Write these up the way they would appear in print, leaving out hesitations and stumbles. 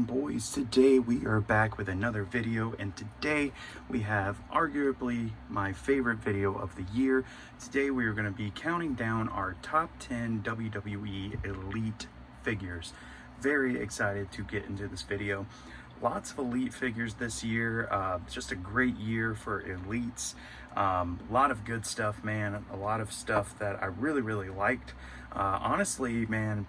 on, boys? Today we are back with another video, and today we have arguably my favorite video of the year. Today we are going to be counting down our top 10 WWE Elite figures. Very excited to get into this video. Lots of Elite figures this year. Just a great year for Elites. A lot of good stuff, man. A lot of stuff that I really liked. Honestly, man,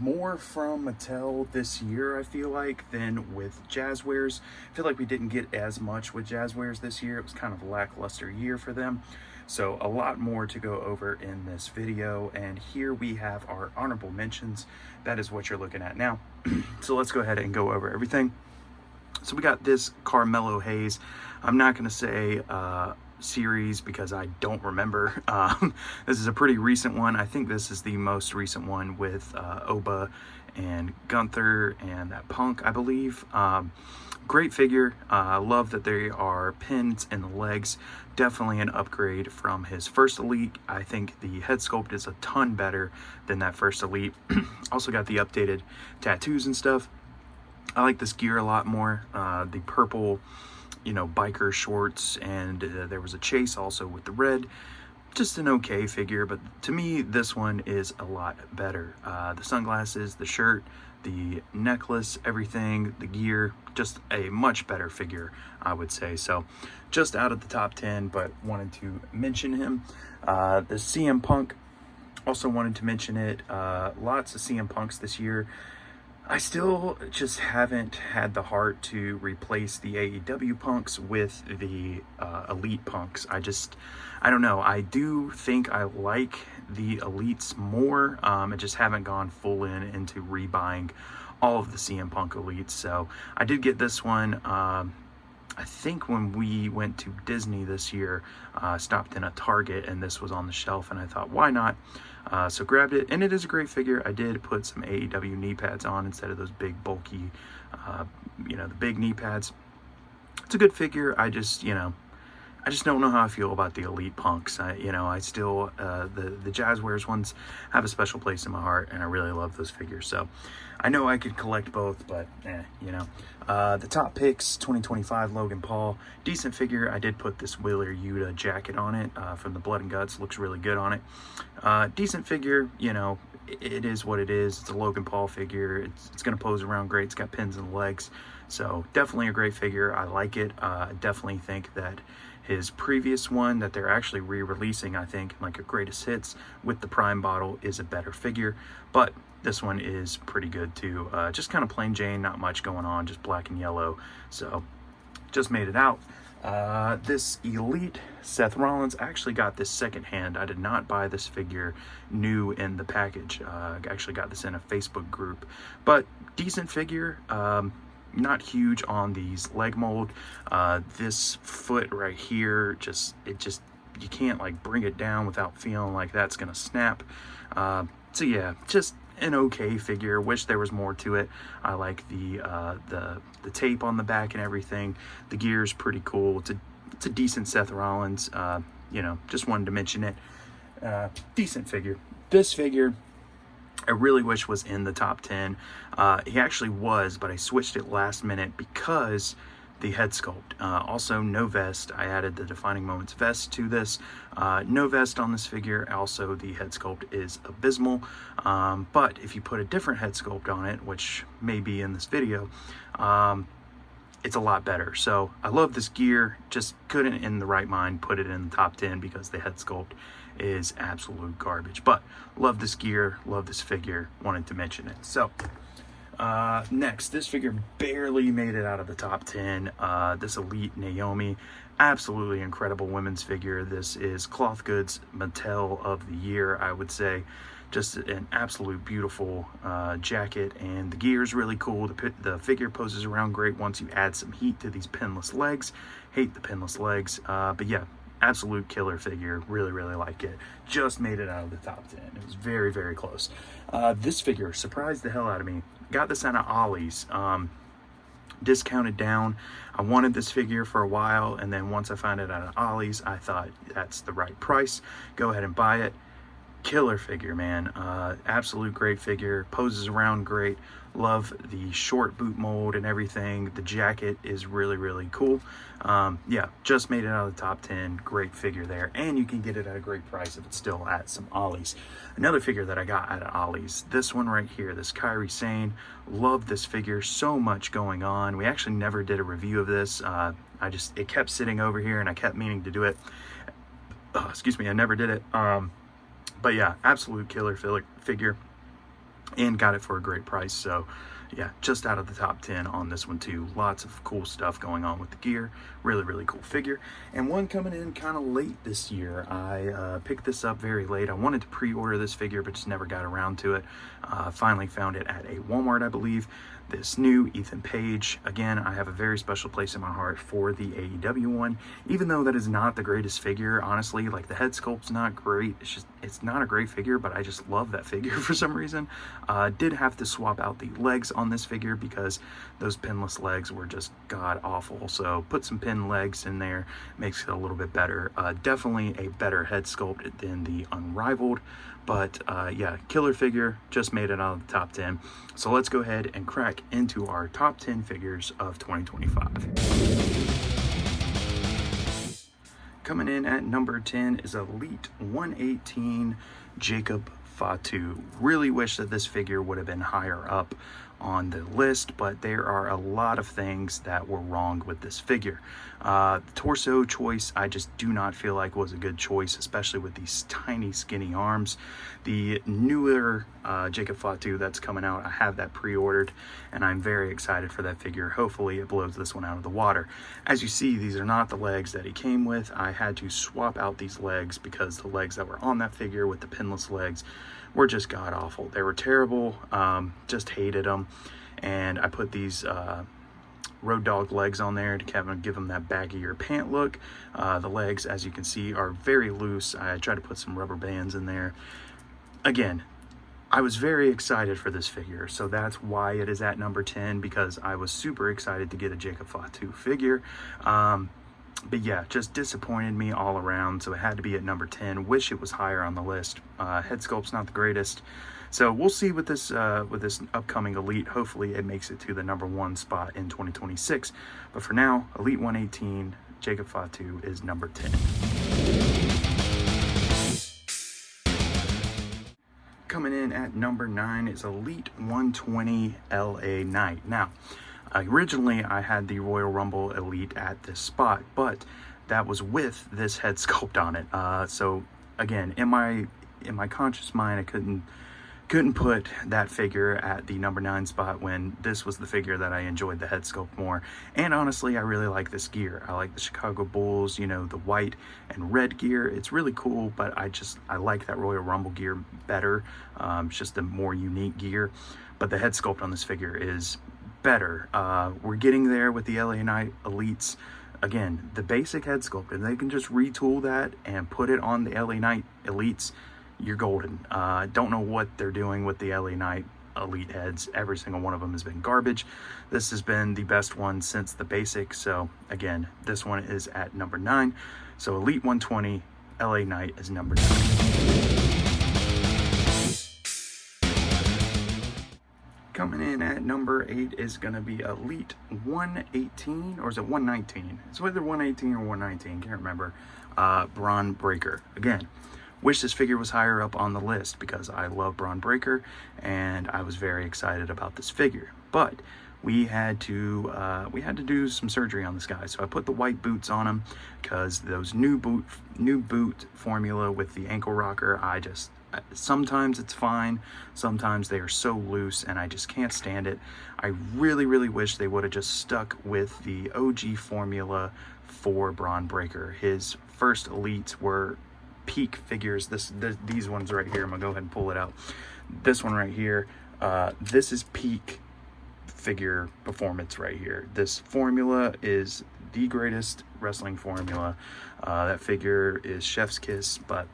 more from Mattel this year, I feel like, than with Jazzwares. I feel like we didn't get as much with Jazzwares this year. It was kind of a lackluster year for them. So a lot more to go over in this video. And here we have our honorable mentions. That is what you're looking at now. So let's go ahead and go over everything. So we got this Carmelo Hayes. I'm not going to say series because I don't remember. This is a pretty recent one. I think this is the most recent one with Oba and Gunther and that Punk, I believe. Great figure. I love that there are pins in the legs. Definitely an upgrade from his first Elite. I think the head sculpt is a ton better than that first Elite. Also got the updated tattoos and stuff. I like this gear a lot more. The purple, biker shorts, and there was a chase also with the red. Just an okay figure, but to me this one is a lot better. The sunglasses, the shirt, the necklace, everything, the gear, just a much better figure, I would say. So just out of the top 10, but wanted to mention him. The CM Punk, also wanted to mention it. Lots of CM Punks this year. I still just haven't had the heart to replace the AEW Punks with the Elite Punks. I don't know. I do think I like the Elites more. I just haven't gone full into rebuying all of the CM Punk Elites. So I did get this one. I think when we went to Disney this year, stopped in a Target and this was on the shelf, and I thought, why not? So grabbed it, and it is a great figure. I did put some AEW knee pads on instead of those big bulky, the big knee pads. It's a good figure. I just don't know how I feel about the Elite Punks. I still, the Jazzwares ones have a special place in my heart, and I really love those figures. So I know I could collect both, but the top picks, 2025 Logan Paul, decent figure. I did put this Wheeler Yuta jacket on it from the Blood and Guts. Looks really good on it. Decent figure. It is what it is. It's a Logan Paul figure. It's going to pose around great. It's got pins in the legs. So definitely a great figure. I like it. I definitely think that his previous one that they're actually re-releasing, I think, like a greatest hits with the Prime bottle, is a better figure. But this one is pretty good too. Just kind of plain Jane, not much going on, just black and yellow. So just made it out. This Elite Seth Rollins, I actually got this secondhand. I did not buy this figure new in the package. I actually got this in a Facebook group, but decent figure. Not huge on these leg mold. This foot right here, you can't like bring it down without feeling like that's gonna snap. So yeah, just an okay figure. Wish there was more to it. I like the tape on the back and everything. The gear's pretty cool. It's a decent Seth Rollins. Just wanted to mention it. Decent figure. This figure, I really wish was in the top 10. He actually was, but I switched it last minute because the head sculpt. Also, no vest. I added the Defining Moments vest to this. No vest on this figure. Also, the head sculpt is abysmal. But if you put a different head sculpt on it, which may be in this video, it's a lot better. So I love this gear. Just couldn't in the right mind put it in the top 10 because the head sculpt is absolute garbage. But love this gear, love this figure, wanted to mention it. So next, this figure barely made it out of the top 10. This Elite Naomi, absolutely incredible women's figure. This is Cloth Goods Mattel of the year, I would say. Just an absolute beautiful jacket, and the gear is really cool. The figure poses around great once you add some heat to these pinless legs. Hate the pinless legs, but yeah, absolute killer figure. Really like it. Just made it out of the top 10. It was very close. This figure surprised the hell out of me. Got this out of Ollie's, discounted down. I wanted this figure for a while, and then once I found it out of Ollie's, I thought that's the right price. Go ahead and buy it. killer figure, man. Absolute great figure, poses around great. Love the short boot mold and everything. The jacket is really, really cool. Yeah, just made it out of the top 10. Great figure there, and you can get it at a great price if it's still at some Ollie's. Another figure that I got at Ollie's, this one right here, this Kairi Sane. Love this figure, so much going on. We actually never did a review of this. It kept sitting over here and I kept meaning to do it. Excuse me, I never did it. But yeah, absolute killer figure, and got it for a great price. So yeah, just out of the top 10 on this one too. Lots of cool stuff going on with the gear. Really, really cool figure. And one coming in kind of late this year. I picked this up very late. I wanted to pre-order this figure, but just never got around to it. Finally found it at a Walmart, I believe. This new Ethan Page. Again, I have a very special place in my heart for the AEW one, even though that is not the greatest figure, honestly. Like, the head sculpt's not great. It's not a great figure, but I just love that figure for some reason. Did have to swap out the legs on this figure because those pinless legs were just god awful. So put some pin legs in there, makes it a little bit better. Definitely a better head sculpt than the Unrivaled. But yeah, killer figure, just made it out of the top 10. So let's go ahead and crack into our top 10 figures of 2025. Coming in at number 10 is Elite 118 Jacob Fatu. Really wish that this figure would have been higher up on the list, but there are a lot of things that were wrong with this figure. The torso choice, I just do not feel like was a good choice, especially with these tiny skinny arms. The newer Jacob Fatu that's coming out, I have that pre-ordered, and I'm very excited for that figure. Hopefully it blows this one out of the water. As you see, these are not the legs that he came with. I had to swap out these legs because the legs that were on that figure with the pinless legs were just god awful. They were terrible. Just hated them. And I put these Road Dog legs on there to kind of give them that baggier pant look. The legs, as you can see, are very loose. I tried to put some rubber bands in there. Again, I was very excited for this figure, so that's why it is at number 10, because I was super excited to get a Jacob Fatu figure. But yeah, just disappointed me all around, so it had to be at number 10. Wish it was higher on the list. Head sculpt's not the greatest. So we'll see with this upcoming Elite. Hopefully it makes it to the number 1 spot in 2026. But for now, Elite 118, Jacob Fatu is number 10. Coming in at number 9 is Elite 120 LA Knight. Now, originally I had the Royal Rumble Elite at this spot, but that was with this head sculpt on it. So again, in my conscious mind, I couldn't put that figure at the number 9 spot when this was the figure that I enjoyed the head sculpt more. And honestly, I really like this gear. I like the Chicago Bulls, you know, the white and red gear. It's really cool, but I like that Royal Rumble gear better. It's just a more unique gear. But the head sculpt on this figure is better. We're getting there with the LA Knight Elites. Again, the basic head sculpt, and they can just retool that and put it on the LA Knight Elites, you're golden. Don't know what they're doing with the LA Knight Elite heads. Every single one of them has been garbage. This has been the best one since the basic. So again, this one is at number 9. So Elite 120 LA Knight is number 9. Coming in at number 8 is going to be Elite 118, or is it 119? It's either 118 or 119, can't remember. Braun Breaker. Again, wish this figure was higher up on the list because I love Braun Breaker and I was very excited about this figure. But we had to do some surgery on this guy. So I put the white boots on him because those new boot formula with the ankle rocker, sometimes it's fine, sometimes they are so loose and I just can't stand it. I really, really wish they would have just stuck with the OG formula for Braun Breaker. His first Elites were peak figures. These ones right here, I'm gonna go ahead and pull it out. This one right here, this is peak figure performance right here. This formula is the greatest wrestling formula. That figure is chef's kiss, but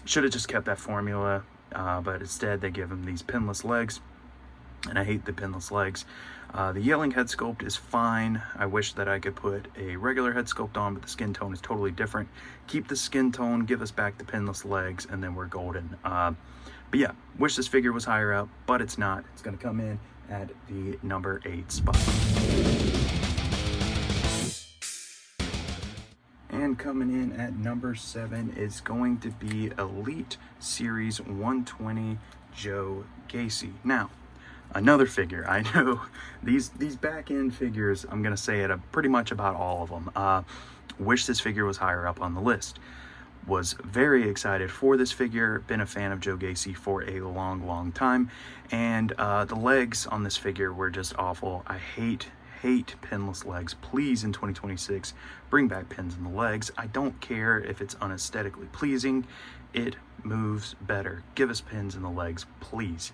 should have just kept that formula, but instead they give him these pinless legs, and I hate the pinless legs. The yelling head sculpt is fine. I wish that I could put a regular head sculpt on, but the skin tone is totally different. Keep the skin tone, give us back the pinless legs, and then we're golden. But yeah, wish this figure was higher up, but it's not. It's going to come in at the number 8 spot. And coming in at number 7 is going to be Elite Series 120 Joe Gacy. Now, another figure. I know these back end figures, I'm going to say it pretty much about all of them. Wish this figure was higher up on the list. Was very excited for this figure. Been a fan of Joe Gacy for a long time. And the legs on this figure were just awful. I hate pinless legs. Please, in 2026, bring back pins in the legs. I don't care if it's unaesthetically pleasing. It moves better. Give us pins in the legs, please.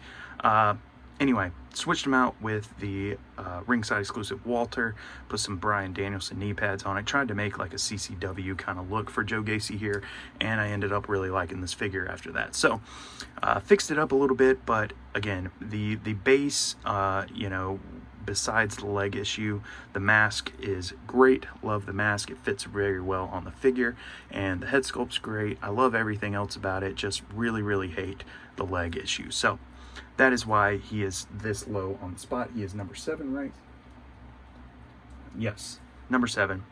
Anyway, switched them out with the ringside exclusive Walter, put some Bryan Danielson knee pads on it, tried to make like a CCW kind of look for Joe Gacy here, and I ended up really liking this figure after that. So, fixed it up a little bit, but again, the base, you know, besides the leg issue, the mask is great. Love the mask. It fits very well on the figure, and the head sculpt's great. I love everything else about it, just really hate the leg issue. So that is why he is this low on the spot. He is number 7, right? Yes, number 7,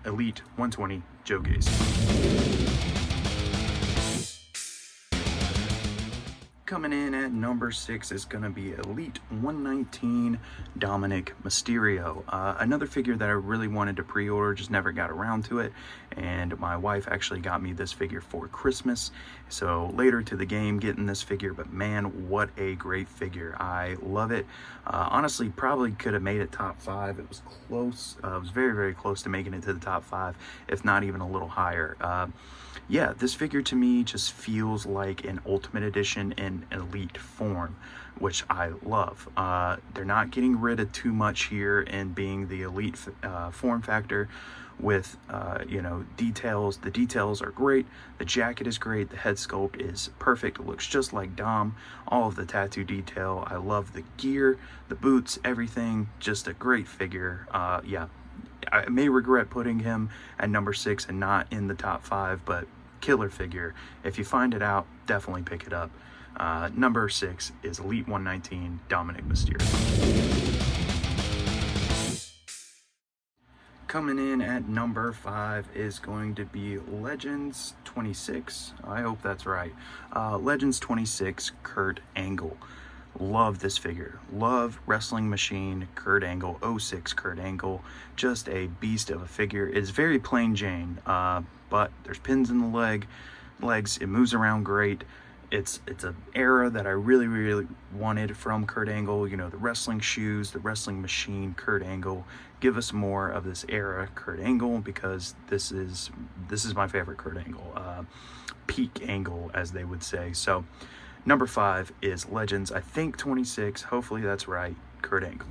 Elite 120 Joe Gacy. Coming in at number 6 is going to be Elite 119 Dominic Mysterio. Another figure that I really wanted to pre-order, just never got around to it. And my wife actually got me this figure for Christmas. So later to the game getting this figure, but man, what a great figure. I love it. Honestly, probably could have made it top 5. It was close. It was very close to making it to the top 5, if not even a little higher. Yeah, this figure to me just feels like an Ultimate Edition in Elite form, which I love. They're not getting rid of too much here in being the Elite form factor with, you know, details. The details are great. The jacket is great. The head sculpt is perfect. It looks just like Dom. All of the tattoo detail. I love the gear, the boots, everything. Just a great figure. Yeah. I may regret putting him at number 6 and not in the top 5, but killer figure. If you find it out, definitely pick it up. Number 6 is Elite 119 Dominic Mysterio. Coming in at number 5 is going to be Legends 26. I hope that's right. Legends 26 Kurt Angle. Love this figure. Love Wrestling Machine Kurt Angle, 06 Kurt Angle. Just a beast of a figure. It's very plain Jane, but there's pins in the legs. It moves around great. It's an era that I really wanted from Kurt Angle. You know, the wrestling shoes, the Wrestling Machine Kurt Angle. Give us more of this era Kurt Angle, because this is my favorite Kurt Angle. Peak Angle, as they would say. So number 5 is Legends, I think 26, hopefully that's right, Kurt Angle.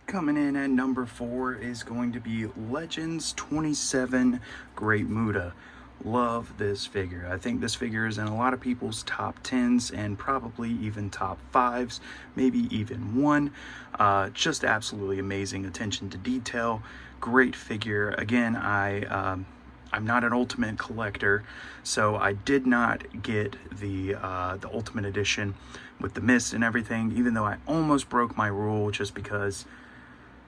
Coming in at number 4 is going to be Legends 27 Great Muta. Love this figure. I think this figure is in a lot of people's top 10s and probably even top 5s, maybe even 1. Just absolutely amazing attention to detail. Great figure. Again, I'm not an Ultimate collector, so I did not get the Ultimate Edition with the mist and everything, even though I almost broke my rule just because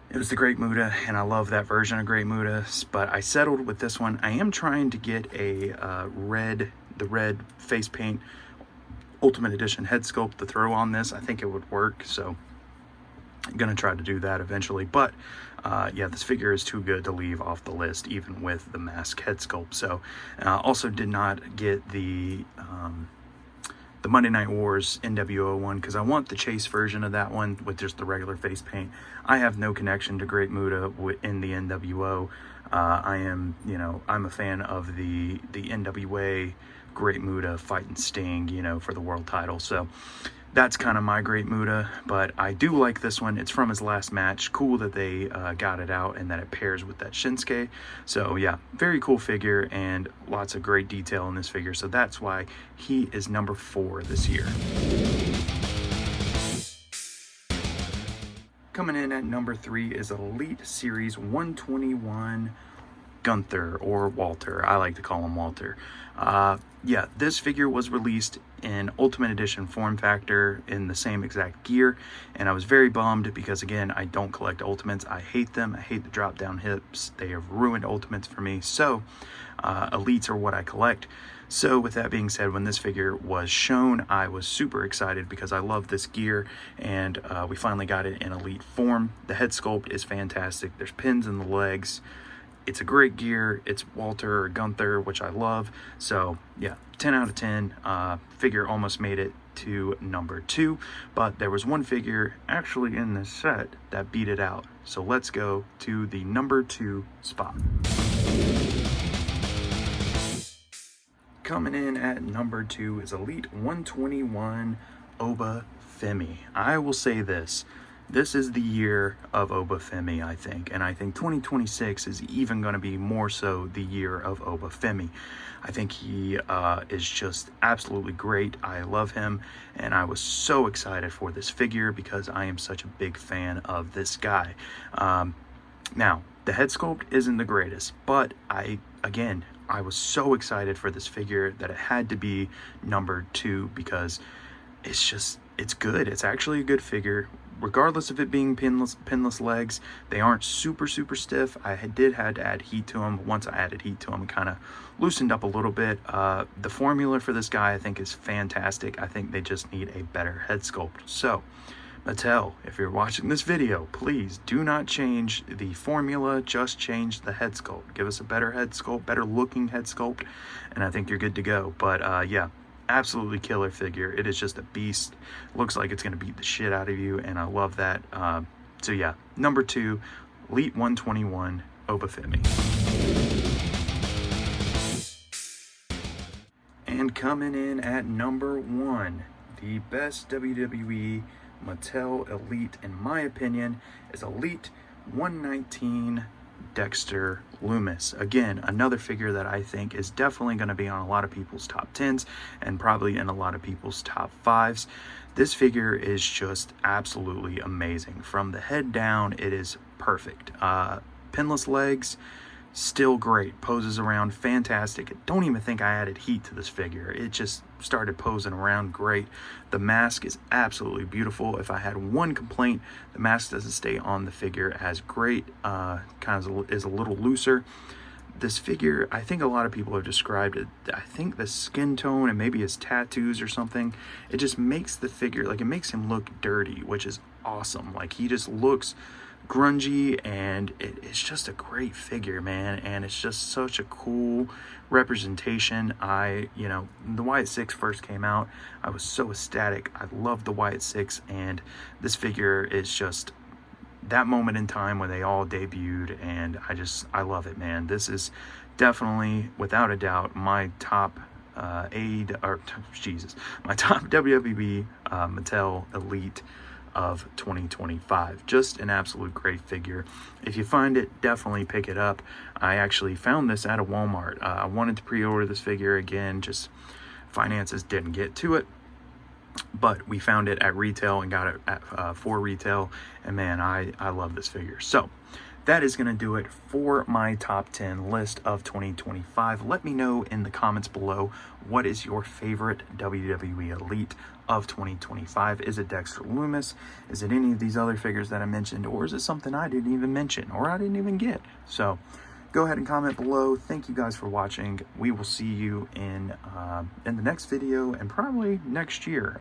it was the Great Muta, and I love that version of Great Muta, but I settled with this one. I am trying to get the red face paint Ultimate Edition head sculpt to throw on this. I think it would work, so I'm gonna try to do that eventually. But yeah, this figure is too good to leave off the list, even with the mask head sculpt. So also did not get the Monday Night Wars NWO one, because I want the chase version of that one with just the regular face paint. I have no connection to Great Muta in the NWO. I'm a fan of the NWA Great Muta fighting Sting, you know, for the world title. So that's kind of my Great Muta, but I do like this one. It's from his last match. Cool that they got it out and that it pairs with that Shinsuke. So yeah, very cool figure and lots of great detail in this figure. So that's why he is number 4 this year. Coming in at number 3 is Elite Series 121 Gunther, or Walter. I like to call him Walter. Yeah, this figure was released in Ultimate Edition form factor in the same exact gear, and I was very bummed because, again, I don't collect Ultimates. I hate them. I hate the drop down hips. They have ruined Ultimates for me. So Elites are what I collect. So with that being said, when this figure was shown, I was super excited because I love this gear, and we finally got it in Elite form. The head sculpt is fantastic. There's pins in the legs. It's a great gear. It's Walter or Gunther, which I love. So yeah, 10 out of 10. Figure almost made it to number 2, but there was one figure actually in this set that beat it out. So let's go to the number 2 spot. Coming in at number 2 is Elite 121 Wwe Elites. I will say this. This is the year of Wwe Elites, I think, and I think 2026 is even going to be more so the year of Wwe Elites. I think he is just absolutely great. I love him, and I was so excited for this figure because I am such a big fan of this guy. Now, the head sculpt isn't the greatest, but I was so excited for this figure that it had to be number 2 because it's good. It's actually a good figure. Regardless of it being pinless legs, they aren't super stiff. I had to add heat to them. Once I added heat to them, it kind of loosened up a little bit. The formula for this guy, I think, is fantastic. I think they just need a better head sculpt. So, Mattel, if you're watching this video, please do not change the formula, just change the head sculpt. Give us a better head sculpt, better looking head sculpt, and I think you're good to go. But yeah, absolutely killer figure. It is just a beast. Looks like it's going to beat the shit out of you, and I love that. So yeah, number 2, Elite 121 Wwe Elites. And coming in at number 1, the best WWE Mattel Elite, in my opinion, is Elite 119 Dexter Lumis. Again, another figure that I think is definitely going to be on a lot of people's top 10s and probably in a lot of people's top 5s. This figure is just absolutely amazing. From the head down, it is perfect. Pinless legs, still great. Poses around fantastic. Don't even think I added heat to this figure. It just started posing around great. The mask is absolutely beautiful. If I had one complaint, the mask doesn't stay on the figure as great. Kind of is a little looser. This figure, I think a lot of people have described it, I think the skin tone and maybe his tattoos or something, it just makes the figure, like, it makes him look dirty, which is awesome. Like, he just looks grungy, and it's just a great figure, man, and it's just such a cool representation. The Wyatt 6 first came out, I was so ecstatic. I loved the Wyatt 6, and this figure is just that moment in time when they all debuted, and I love it, man. This is definitely, without a doubt, my top my top WWE Mattel Elite of 2025. Just an absolute great figure. If you find it, definitely pick it up. I actually found this at a Walmart. I wanted to pre-order this figure again, just finances didn't get to it, but we found it at retail and got it at for retail, and man, I love this figure. So that is going to do it for my top 10 list of 2025. Let me know in the comments below, what is your favorite WWE Elite of 2025? Is it Dexter Lumis? Is it any of these other figures that I mentioned? Or is it something I didn't even mention or I didn't even get? So go ahead and comment below. Thank you guys for watching. We will see you in the next video, and probably next year.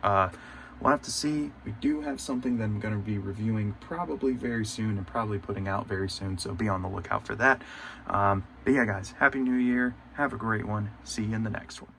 We'll have to see. We do have something that I'm going to be reviewing probably very soon and probably putting out very soon, so be on the lookout for that. But yeah, guys, Happy New Year. Have a great one. See you in the next one.